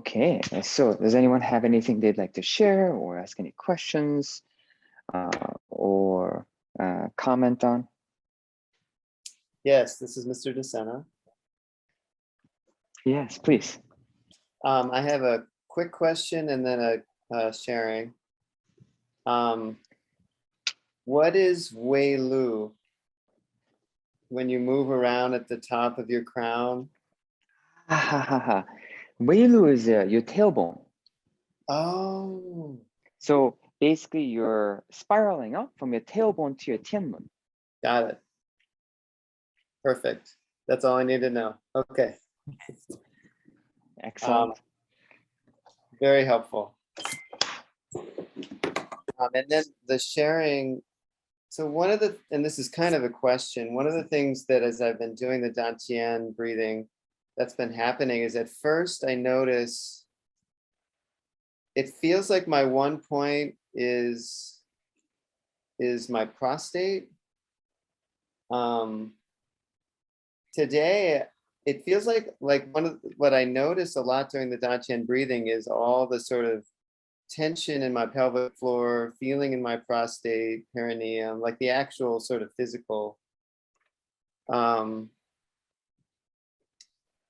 Okay, so does anyone have anything they'd like to share or ask any questions or comment on? Yes, this is Mr. DeSena. Yes, please. I have a quick question and then a sharing. What is Wei Lu when you move around at the top of your crown? Wei Lu is your tailbone. Oh, So basically you're spiraling up from your tailbone to your tianmen. got it. Perfect. That's all I need to know. Okay. Excellent. Very helpful. And then the sharing. So and this is kind of a question, one of the things that as I've been doing the Dantian breathing that's been happening is at first I notice it feels like my one point is my prostate. Today, it feels like what I notice a lot during the Dantian breathing is all the sort of tension in my pelvic floor, feeling in my prostate, perineum, like the actual sort of physical.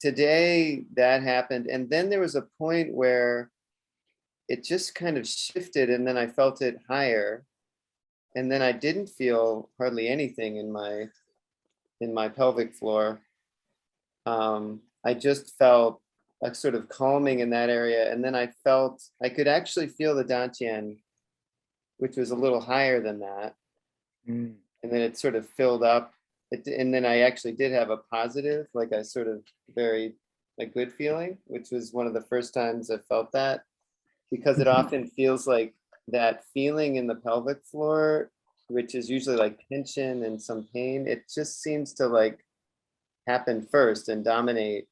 Today that happened. And then there was a point where it just kind of shifted and then I felt it higher. And then I didn't feel hardly anything in my pelvic floor. I just felt a sort of calming in that area. And then I could actually feel the Dantian, which was a little higher than that. And then it sort of filled up. And then I actually did have a positive, like a sort of a good feeling, which was one of the first times I felt that, because it often feels like that feeling in the pelvic floor, which is usually like tension and some pain. It just seems to like happen first and dominate.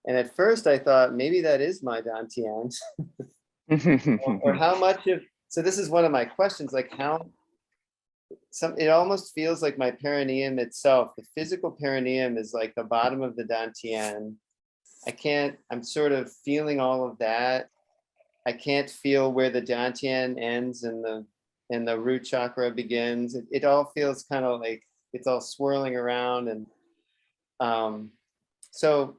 And at first I thought maybe that is my Dantian. Or how much of, so this is one of my questions, like it almost feels like my perineum itself, the physical perineum is like the bottom of the Dantian. I'm sort of feeling all of that. I can't feel where the Dantian ends and the root chakra begins. It all feels kind of like it's all swirling around. And so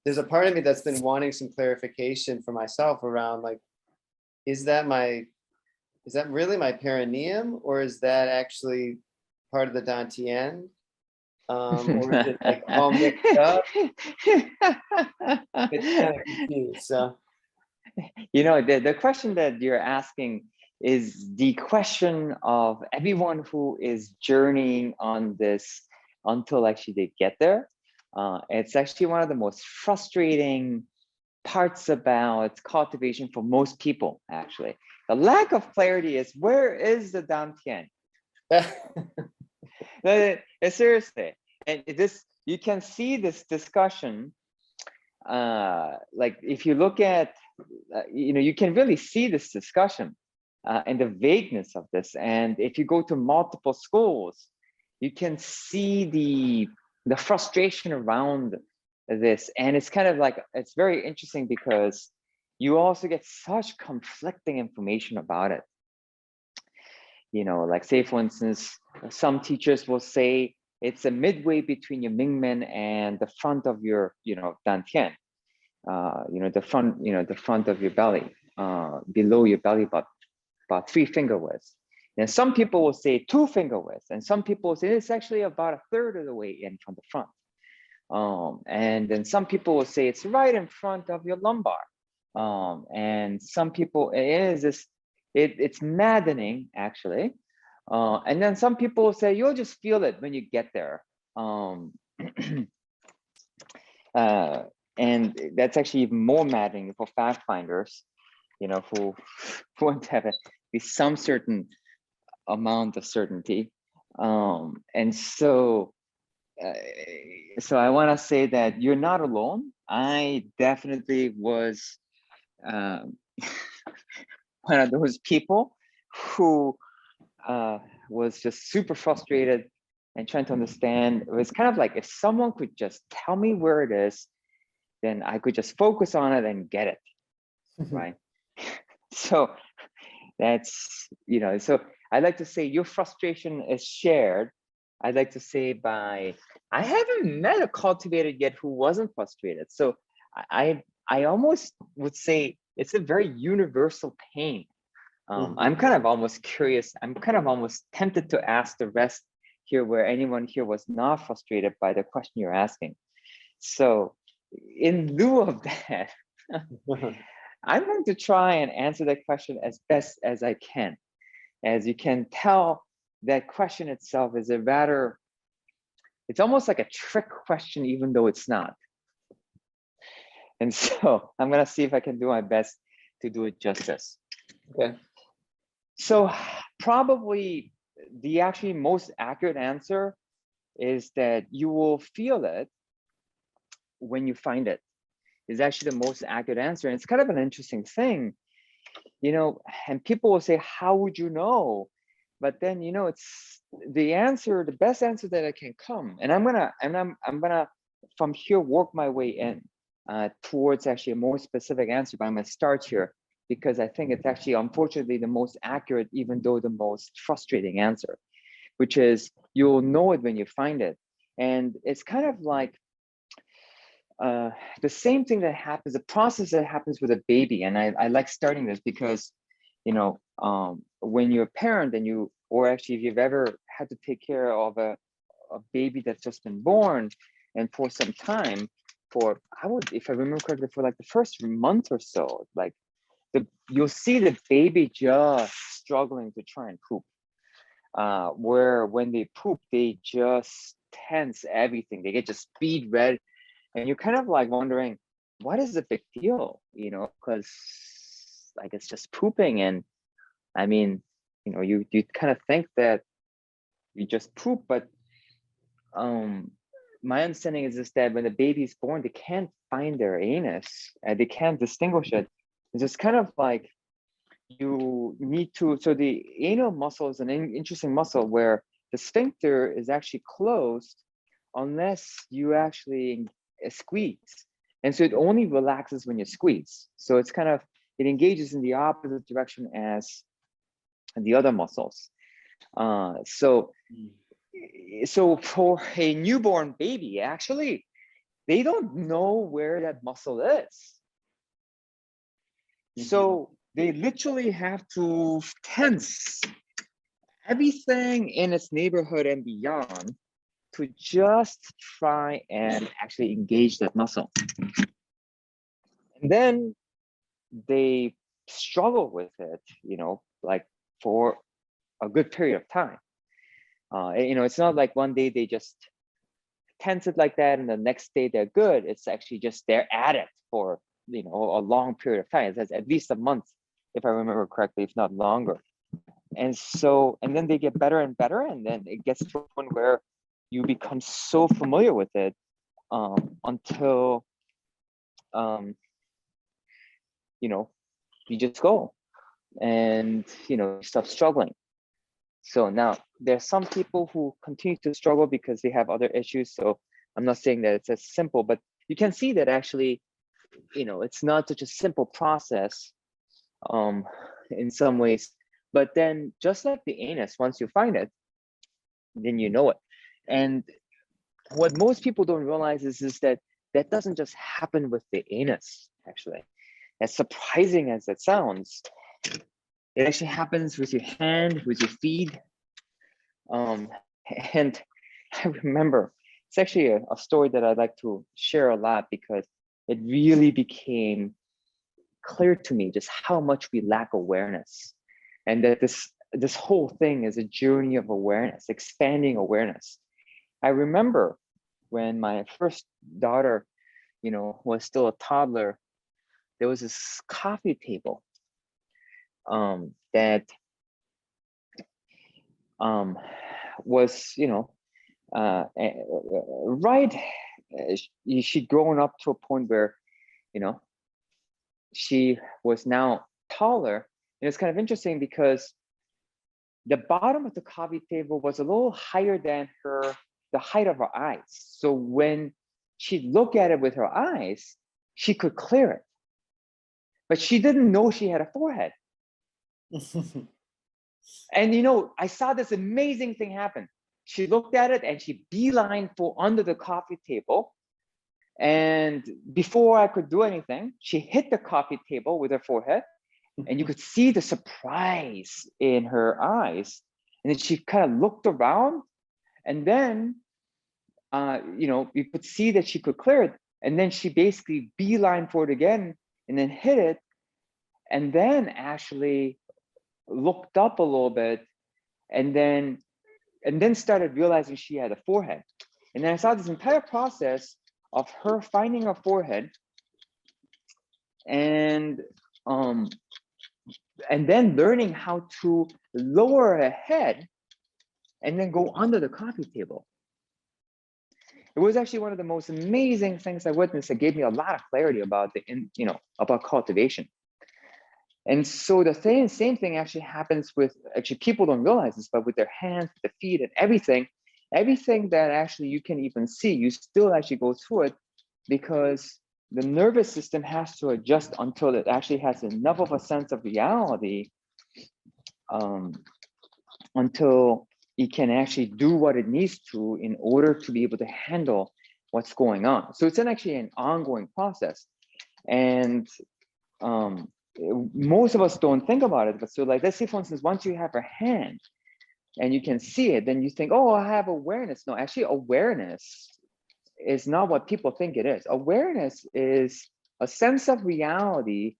there's a part of me that's been wanting some clarification for myself around like, is that really my perineum, or is that actually part of the Dantian? Or is it like all mixed up? It's kind of confused. So the question that you're asking is the question of everyone who is journeying on this until actually they get there. It's actually one of the most frustrating parts about cultivation for most people, actually. The lack of clarity is, where is the Dantian? Seriously. And you can see this discussion, like if you look at, you can really see this discussion and the vagueness of this. And if you go to multiple schools, you can see the frustration around this. And it's kind of like, it's very interesting because you also get such conflicting information about it. Like say, for instance, some teachers will say it's a midway between your Mingmen and the front of your, Dantian. The front of your belly, below your belly button, about 3 finger widths. And some people will say 2 finger widths, and some people will say it's actually about 1/3 of the way in from the front. And then some people will say it's right in front of your lumbar. And some people, it's maddening actually. And then some people will say you'll just feel it when you get there. And that's actually even more maddening for fact finders, who want to have at least some certain amount of certainty. And so I want to say that you're not alone. I definitely was one of those people who was just super frustrated and trying to understand. It was kind of like, if someone could just tell me where it is, then I could just focus on it and get it. right? So that's, so I like to say your frustration is shared. I'd like to say I haven't met a cultivator yet who wasn't frustrated. So I almost would say it's a very universal pain. I'm kind of almost curious. I'm kind of almost tempted to ask the rest here where anyone here was not frustrated by the question you're asking. So in lieu of that, I'm going to try and answer that question as best as I can. As you can tell, that question itself is a rather, it's almost like a trick question, even though it's not. And so I'm going to see if I can do my best to do it justice. Okay. So probably the actually most accurate answer is that you will feel it when you find it, is actually the most accurate answer. And it's kind of an interesting thing, and people will say, how would you know? But then, it's the answer, the best answer that I can come. And I'm gonna from here work my way in towards actually a more specific answer, but I'm gonna start here because I think it's actually, unfortunately, the most accurate, even though the most frustrating answer, which is you'll know it when you find it. And it's kind of like the same thing that happens, the process that happens with a baby. And I like starting this because, when you're a parent and or actually if you've ever had to take care of a baby that's just been born and for some time, if I remember correctly, for like the first month or so, like you'll see the baby just struggling to try and poop. Where when they poop, they just tense everything. They get just bead red. And you're kind of like wondering, what is the big deal? Because like it's just pooping. And I mean, you kind of think that you just poop, but my understanding is that when the baby's born, they can't find their anus and they can't distinguish it. It's just kind of like you need to, so the anal muscle is an interesting muscle where the sphincter is actually closed unless you actually squeeze. And so it only relaxes when you squeeze. So it's kind of, it engages in the opposite direction as the other muscles. So for a newborn baby, actually, they don't know where that muscle is. So they literally have to tense everything in its neighborhood and beyond to just try and actually engage that muscle. And then they struggle with it, like for a good period of time. It's not like one day they just tense it like that and the next day they're good. It's actually just they're at it for a long period of time. It's at least a month, if I remember correctly, if not longer. And then they get better and better, and then it gets to a point where you become so familiar with it until you just go and you stop struggling. So now there's some people who continue to struggle because they have other issues. So I'm not saying that it's as simple, but you can see that actually, it's not such a simple process in some ways. But then just like the anus, once you find it, then you know it. And what most people don't realize is that that doesn't just happen with the anus, actually. As surprising as it sounds, it actually happens with your hand, with your feet. And I remember, it's actually a story that I'd like to share a lot because it really became clear to me just how much we lack awareness, and that this whole thing is a journey of awareness, expanding awareness. I remember when my first daughter, was still a toddler, there was this coffee table that was, right. She'd grown up to a point where, she was now taller. And it's kind of interesting because the bottom of the coffee table was a little higher than the height of her eyes. So when she'd look at it with her eyes, she could clear it. but she didn't know she had a forehead. And I saw this amazing thing happen. She looked at it and she beeline for under the coffee table. And before I could do anything, she hit the coffee table with her forehead, and you could see the surprise in her eyes. And then she kind of looked around, and then you could see that she could clear it. And then she basically beeline for it again, and then hit it, and then actually looked up a little bit, and then started realizing she had a forehead. And then I saw this entire process of her finding a forehead, and then learning how to lower her head and then go under the coffee table. It was actually one of the most amazing things I witnessed that gave me a lot of clarity about about cultivation. And so the same thing actually happens with, actually people don't realize this, but with their hands, the feet, and everything that actually you can even see, you still actually go through it, because the nervous system has to adjust until it actually has enough of a sense of reality, until it can actually do what it needs to in order to be able to handle what's going on. So it's actually an ongoing process. And most of us don't think about it, but so like, let's say for instance, once you have a hand and you can see it, then you think, oh, I have awareness. No, actually awareness is not what people think it is. Awareness is a sense of reality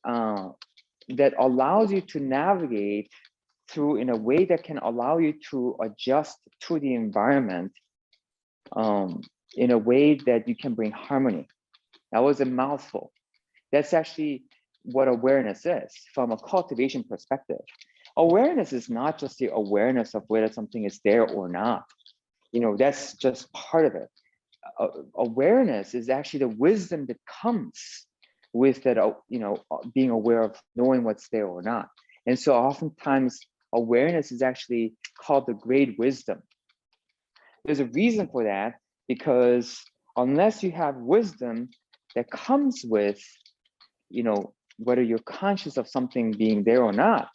that allows you to navigate through in a way that can allow you to adjust to the environment in a way that you can bring harmony. That was a mouthful. That's actually what awareness is from a cultivation perspective. Awareness is not just the awareness of whether something is there or not. That's just part of it. Awareness is actually the wisdom that comes with that, being aware of knowing what's there or not. And so oftentimes awareness is actually called the great wisdom. There's a reason for that, because unless you have wisdom that comes with, whether you're conscious of something being there or not,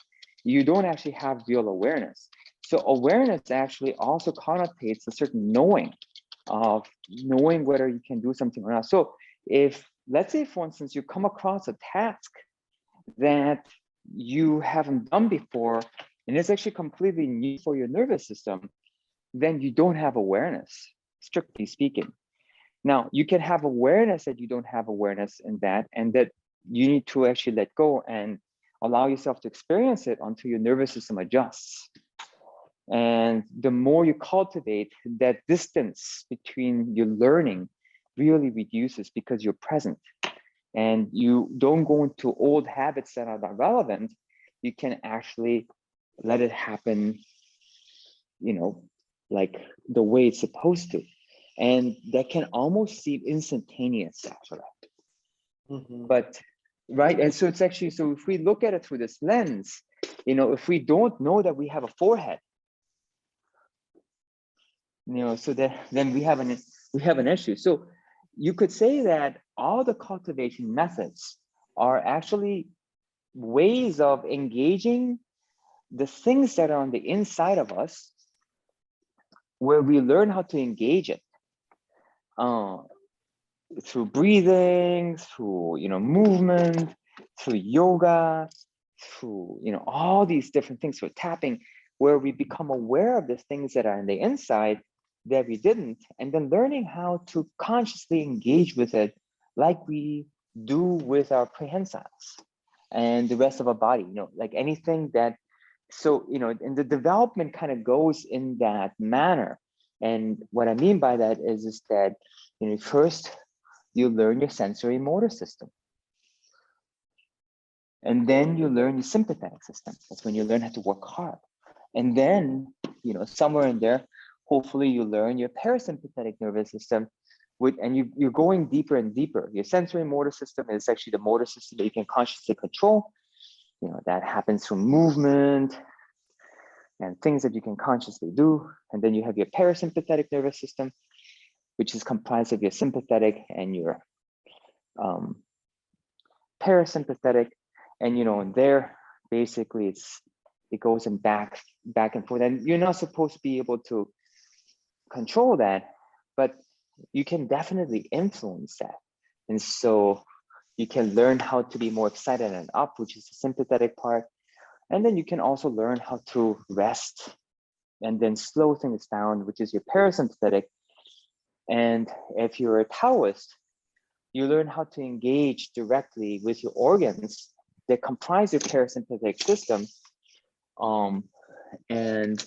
you don't actually have real awareness. So awareness actually also connotates a certain knowing of knowing whether you can do something or not. So if, let's say for instance, you come across a task that you haven't done before, and it's actually completely new for your nervous system, then you don't have awareness, strictly speaking. Now, you can have awareness that you don't have awareness in that, and that you need to actually let go and allow yourself to experience it until your nervous system adjusts. And the more you cultivate, that distance between your learning really reduces, because you're present and you don't go into old habits that are not relevant. You can actually let it happen, like the way it's supposed to. And that can almost seem instantaneous, actually. But right, and so it's actually, so if we look at it through this lens, if we don't know that we have a forehead, so that then we have an issue. So you could say that all the cultivation methods are actually ways of engaging the things that are on the inside of us, where we learn how to engage it through breathing, through movement, through yoga, through all these different things, through tapping, where we become aware of the things that are on the inside that we didn't, and then learning how to consciously engage with it like we do with our prehensile and the rest of our body, like anything that, so and the development kind of goes in that manner. And what I mean by that is that first you learn your sensory motor system, and then you learn your sympathetic system. That's when you learn how to work hard. And then somewhere in there, hopefully you learn your parasympathetic nervous system, and you're going deeper and deeper. Your sensory motor system is actually the motor system that you can consciously control. That happens through movement and things that you can consciously do. And then you have your parasympathetic nervous system, which is comprised of your sympathetic and your parasympathetic, and there basically it goes in back and forth, and you're not supposed to be able to control that, but you can definitely influence that. And so you can learn how to be more excited and up, which is the sympathetic part. And then you can also learn how to rest and then slow things down, which is your parasympathetic. And if you're a Taoist, you learn how to engage directly with your organs that comprise your parasympathetic system. And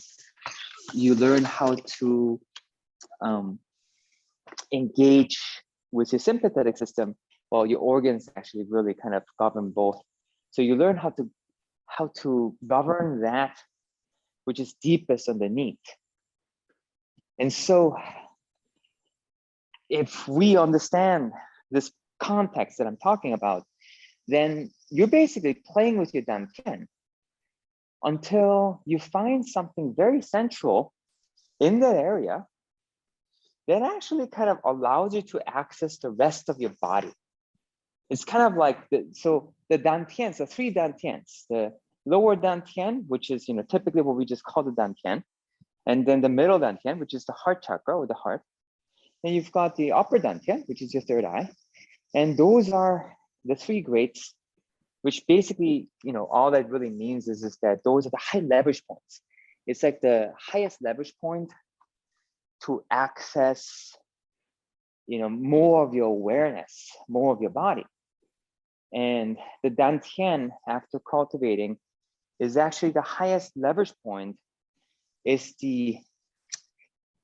you learn how to engage with your sympathetic system, while your organs actually really kind of govern both. So you learn how to govern that which is deepest underneath. And so if we understand this context that I'm talking about, then you're basically playing with your dantian until you find something very central in that area that actually kind of allows you to access the rest of your body. It's kind of like the dantians, the three dantians, the lower dantian, which is typically what we just call the dantian, and then the middle dantian, which is the heart chakra or the heart. Then you've got the upper dantian, which is your third eye, and those are the three greats, which basically all that really means is that those are the high leverage points. It's like the highest leverage point to access more of your awareness, more of your body. And the dantian, after cultivating, is actually the highest leverage point. Is the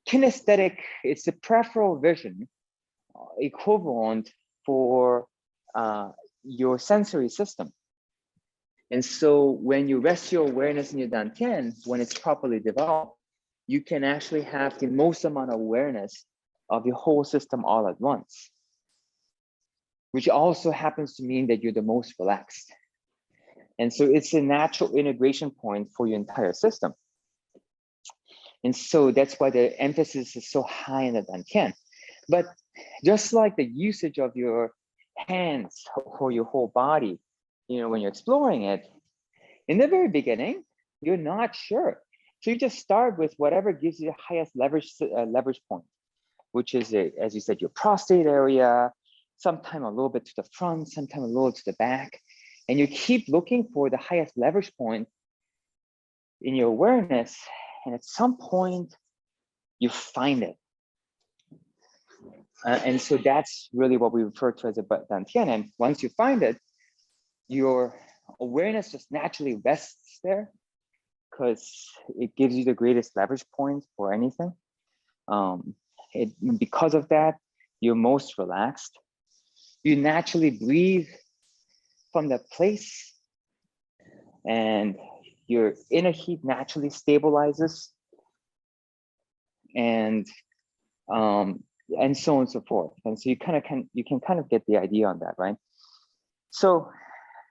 kinesthetic, it's the peripheral vision equivalent for your sensory system. And so when you rest your awareness in your dantian, when it's properly developed, you can actually have the most amount of awareness of your whole system all at once, which also happens to mean that you're the most relaxed. And so it's a natural integration point for your entire system. And so that's why the emphasis is so high in the dantian. But just like the usage of your hands for your whole body, when you're exploring it, in the very beginning, you're not sure. So you just start with whatever gives you the highest leverage point, which is, as you said, your prostate area, sometime a little bit to the front, sometime a little to the back. And you keep looking for the highest leverage point in your awareness. And at some point, you find it. And so that's really what we refer to as a dantian. And once you find it, your awareness just naturally rests there because it gives you the greatest leverage point for anything. Because of that, you're most relaxed. You naturally breathe from that place, and your inner heat naturally stabilizes, and so on and so forth. And so you can kind of get the idea on that, right? So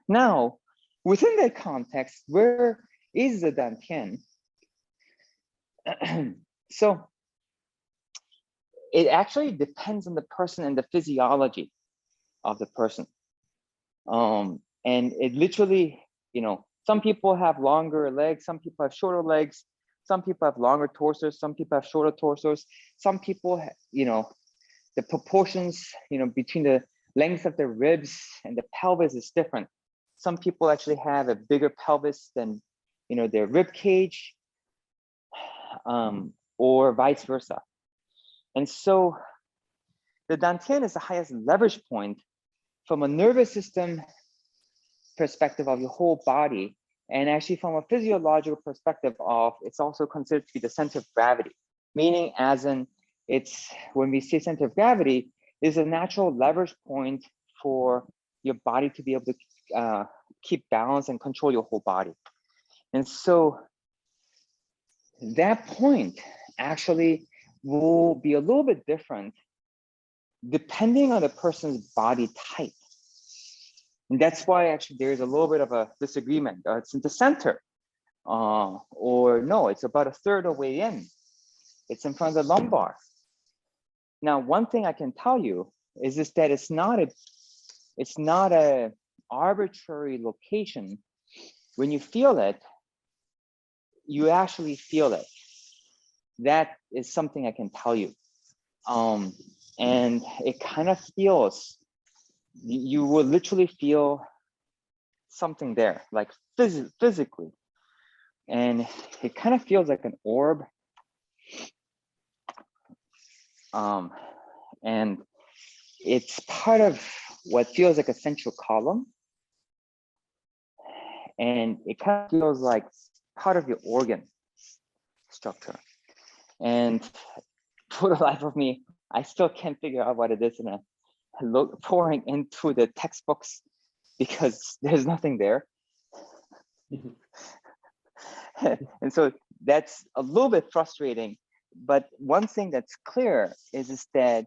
now, within that context, where is the dantian? So it actually depends on the person and the physiology of the person. And it literally, some people have longer legs, some people have shorter legs, some people have longer torsos, some people have shorter torsos, some people, the proportions, between the length of the ribs and the pelvis is different. Some people actually have a bigger pelvis than, their rib cage, or vice versa. And so the dantian is the highest leverage point from a nervous system perspective of your whole body, and actually from a physiological perspective of, it's also considered to be the center of gravity, meaning as in, it's, when we say center of gravity, is a natural leverage point for your body to be able to keep balance and control your whole body. And so that point actually will be a little bit different depending on the person's body type. And that's why actually there's a little bit of a disagreement. It's in the center, or no, it's about a third of the way in. It's in front of the lumbar. Now, one thing I can tell you is that it's not a arbitrary location, when you feel it, you actually feel it. That is something I can tell you. And it kind of feels, you will literally feel something there, like physically. And it kind of feels like an orb. And it's part of what feels like a central column. And it kind of feels like part of your organ structure. And for the life of me, I still can't figure out what it is. And I look pouring into the textbooks because there's nothing there. And so that's a little bit frustrating. But one thing that's clear is that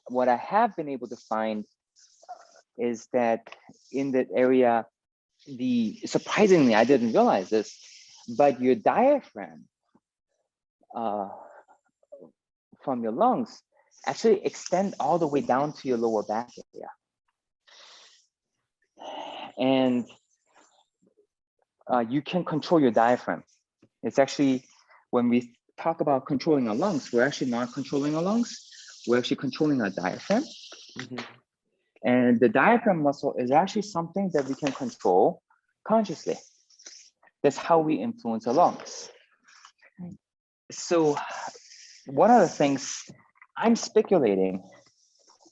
what I have been able to find is that in that area, surprisingly, I didn't realize this, but your diaphragm from your lungs actually extend all the way down to your lower back area. And you can control your diaphragm. It's actually, when we talk about controlling our lungs, we're actually not controlling our lungs. We're actually controlling our diaphragm. Mm-hmm. And the diaphragm muscle is actually something that we can control consciously. That's how we influence our lungs. So one of the things I'm speculating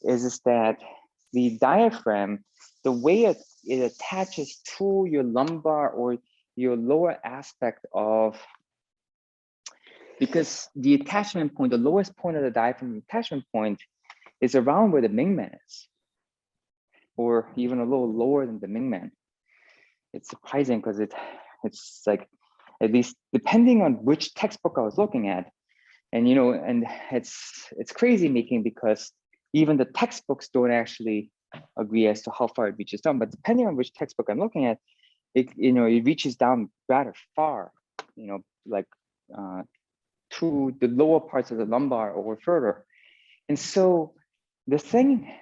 is that the diaphragm, the way it attaches to your lumbar or your lower aspect of, because the attachment point, the lowest point of the diaphragm attachment point is around where the Mingman is, or even a little lower than the Mingman. It's surprising because it's like, at least depending on which textbook I was looking at, and and it's crazy making, because even the textbooks don't actually agree as to how far it reaches down. But depending on which textbook I'm looking at, it reaches down rather far, like to the lower parts of the lumbar or further. And so the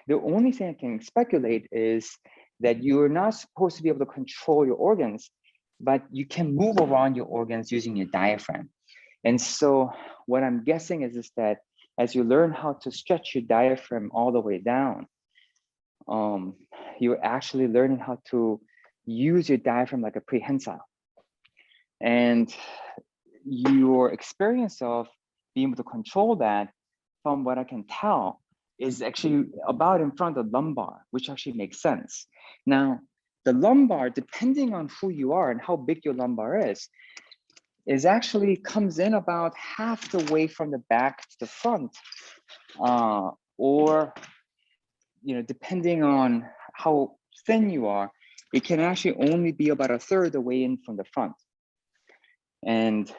only thing I can speculate is that you're not supposed to be able to control your organs, but you can move around your organs using your diaphragm. And so what I'm guessing is that as you learn how to stretch your diaphragm all the way down, you're actually learning how to use your diaphragm like a prehensile. And your experience of being able to control that, from what I can tell, is actually about in front of the lumbar, which actually makes sense. Now, the lumbar, depending on who you are and how big your lumbar is actually comes in about half the way from the back to the front, or depending on how thin you are, it can actually only be about a third of the way in from the front. And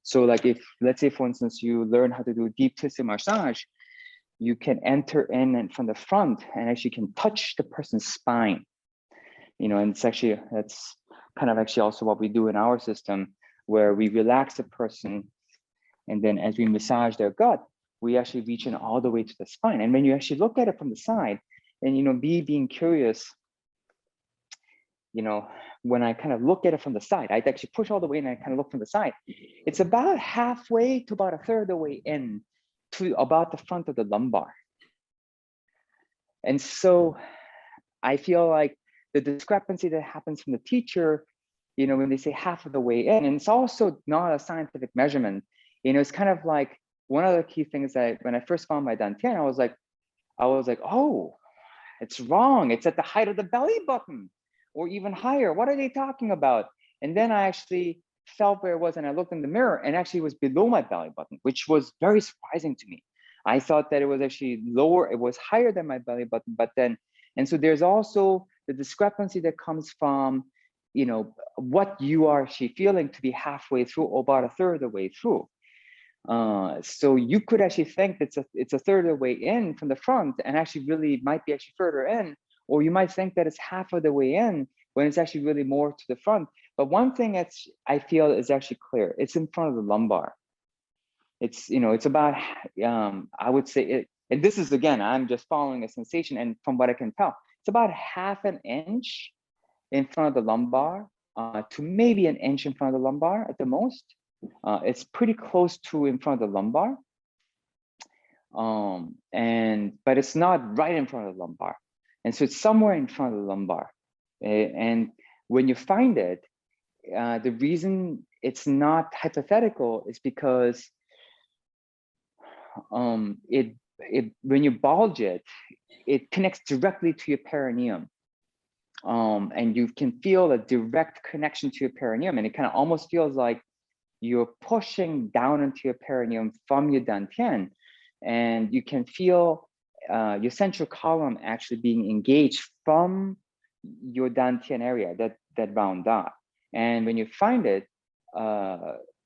so like, if let's say for instance you learn how to do deep tissue massage, you can enter in and from the front and actually can touch the person's spine, and that's kind of actually also what we do in our system, where we relax the person, and then as we massage their gut, we actually reach in all the way to the spine. And when you actually look at it from the side, and being curious, when I kind of look at it from the side, I actually push all the way and I kind of look from the side. It's about halfway to about a third of the way in to about the front of the lumbar. And so I feel like the discrepancy that happens from the teacher, when they say half of the way in, and it's also not a scientific measurement, it's kind of like one of the key things that when I first found my dantian, I was like, oh, it's wrong. It's at the height of the belly button or even higher. What are they talking about? And then I actually felt where it was, and I looked in the mirror, and actually it was below my belly button, which was very surprising to me. I thought that it was actually lower, it was higher than my belly button, but then, and so there's also the discrepancy that comes from, what you are actually feeling to be halfway through or about a third of the way through. So you could actually think it's a third of the way in from the front, and actually really might be actually further in, or you might think that it's half of the way in when it's actually really more to the front. But one thing I feel is actually clear: it's in front of the lumbar. It's it's about I would say it, and this is again, I'm just following a sensation, and from what I can tell, it's about half an inch in front of the lumbar to maybe an inch in front of the lumbar at the most. It's pretty close to in front of the lumbar. But it's not right in front of the lumbar. And so it's somewhere in front of the lumbar. And when you find it, the reason it's not hypothetical is because when you bulge it, it connects directly to your perineum. And you can feel a direct connection to your perineum, and it kind of almost feels like you're pushing down into your perineum from your dantian, and you can feel your central column actually being engaged from your dantian area, that round dot. And when you find it,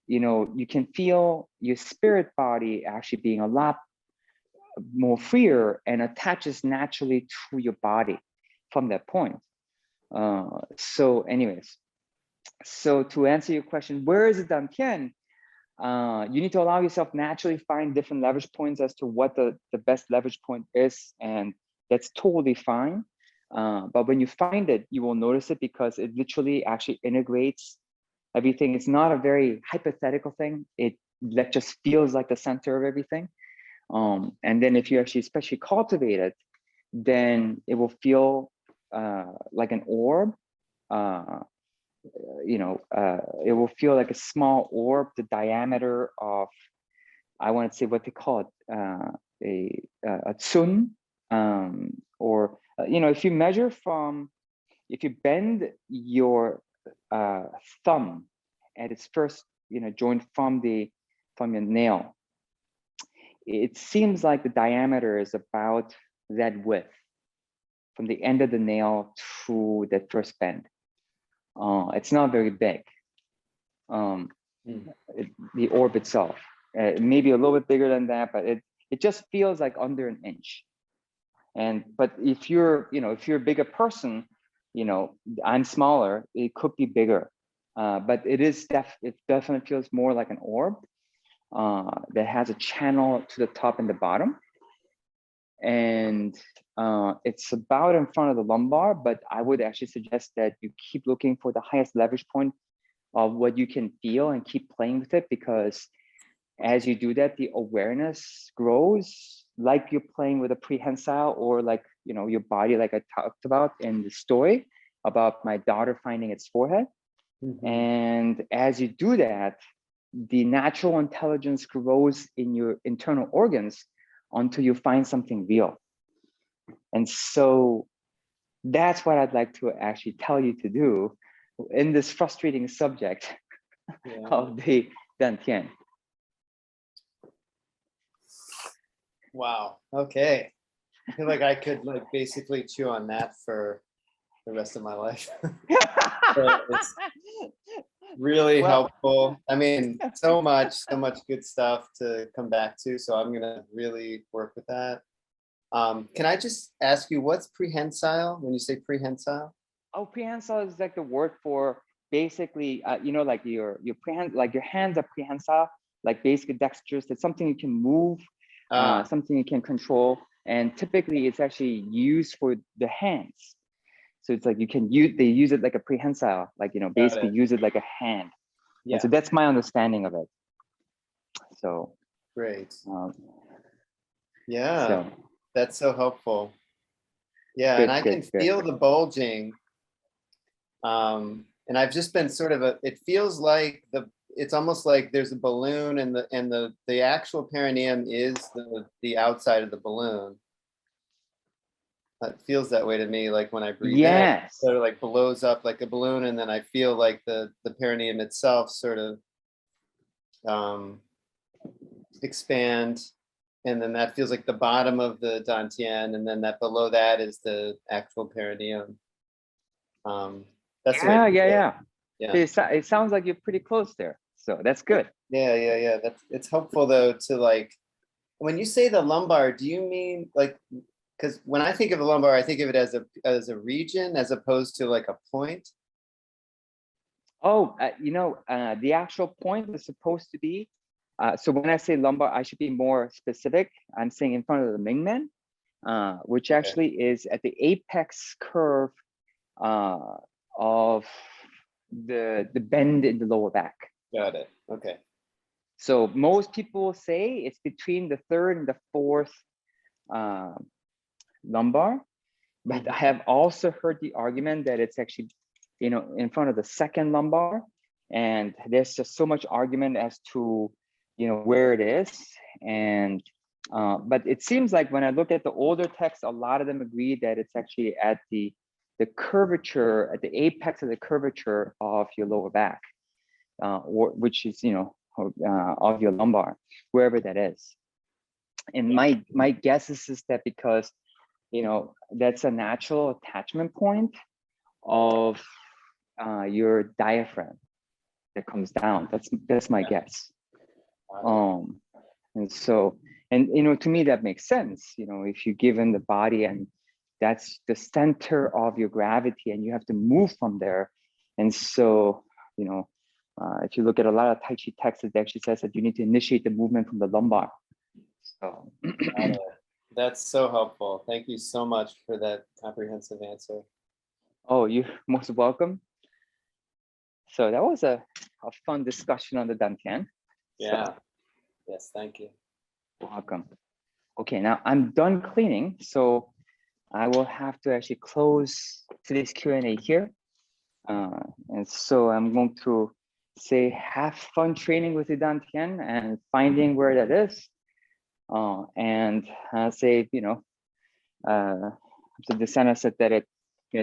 you can feel your spirit body actually being a lot more freer and attaches naturally to your body from that point. So anyways, so to answer your question, where is the dantian? You need to allow yourself naturally find different leverage points as to what the best leverage point is, and that's totally fine. But when you find it, you will notice it because it literally actually integrates everything. It's not a very hypothetical thing. That just feels like the center of everything. And then if you actually especially cultivate it, then it will feel like an orb. It will feel like a small orb, the diameter of, I want to say what they call it, a tsun, or if you measure if you bend your thumb at its first joint from your nail, it seems like the diameter is about that width from the end of the nail to that first bend. It's not very big. The orb itself, maybe a little bit bigger than that, but it just feels like under an inch. But if you're a bigger person, I'm smaller, it could be bigger. But it definitely feels more like an orb that has a channel to the top and the bottom. And it's about in front of the lumbar, but I would actually suggest that you keep looking for the highest leverage point of what you can feel and keep playing with it, because as you do that, the awareness grows, like you're playing with a prehensile, or like your body, like I talked about in the story about my daughter finding its forehead. And as you do that, the natural intelligence grows in your internal organs until you find something real. And so that's what I'd like to actually tell you to do in this frustrating subject of the dantian. Wow. Okay. I feel like I could basically chew on that for the rest of my life. It's really helpful. I mean, so much good stuff to come back to. So I'm gonna really work with that. Can I just ask you, what's prehensile when you say prehensile? Oh, prehensile is like the word for basically, like your like your hands are prehensile, like basically dexterous. It's something you can move, something you can control, and typically it's actually used for the hands. So it's like they use it like a prehensile, like basically use it like a hand. Yeah. And so that's my understanding of it. So great. Yeah, so that's so helpful. Yeah, good, and I can feel the bulging. And I've just been sort of it feels like it's almost like there's a balloon, and the actual perineum is the outside of the balloon. It feels that way to me, like when I breathe in, it sort of like blows up like a balloon, and then I feel like the perineum itself sort of expand, and then that feels like the bottom of the dantian, and then that below that is the actual perineum. That's yeah. It sounds like you're pretty close there, so that's good. Yeah. It's helpful though to when you say the lumbar, do you mean because when I think of the lumbar, I think of it as a region as opposed to like a point? Oh, the actual point is supposed to be, so when I say lumbar, I should be more specific. I'm saying in front of the Mingmen. which actually is at the apex curve of the bend in the lower back. Got it. Okay. So most people say it's between the third and the fourth lumbar, but I have also heard the argument that it's actually, in front of the second lumbar, and there's just so much argument as to, where it is. And but it seems like when I look at the older texts, a lot of them agree that it's actually at the curvature, at the apex of the curvature of your lower back, which is, of your lumbar, wherever that is. And my guess is that because, that's a natural attachment point of your diaphragm that comes down. That's my guess. And so, and to me that makes sense. If you're given the body and that's the center of your gravity, and you have to move from there. And so, if you look at a lot of Tai Chi texts, it actually says that you need to initiate the movement from the lumbar. So that's so helpful. Thank you so much for that comprehensive answer. Oh, you're most welcome. So that was a fun discussion on the Dantian. Yeah. So, yes, thank you. Welcome. Okay, now I'm done cleaning, so I will have to actually close today's Q&A here. And so I'm going to say, have fun training with the Dantian and finding where that is. And say, so the Sana said that it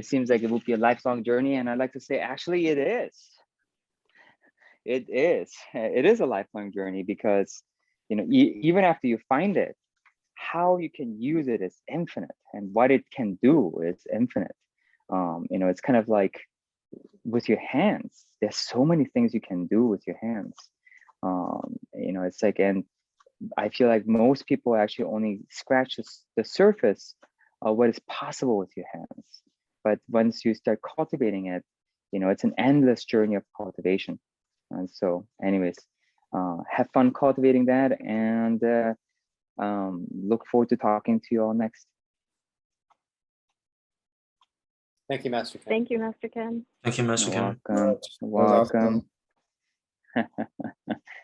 seems like it will be a lifelong journey. And I'd like to say, actually, it is. It is. It is a lifelong journey because, even after you find it, how you can use it is infinite, and what it can do is infinite. It's kind of like with your hands. There's so many things you can do with your hands. It's like, and I feel like most people actually only scratch the surface of what is possible with your hands. But once you start cultivating it, it's an endless journey of cultivation. And so anyways, have fun cultivating that, and look forward to talking to you all next. Thank you, Master Ken. Thank you, Master Ken. Thank you, Master Ken. Welcome. It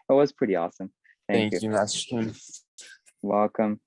was pretty awesome. Thank you. Master Ken. Welcome.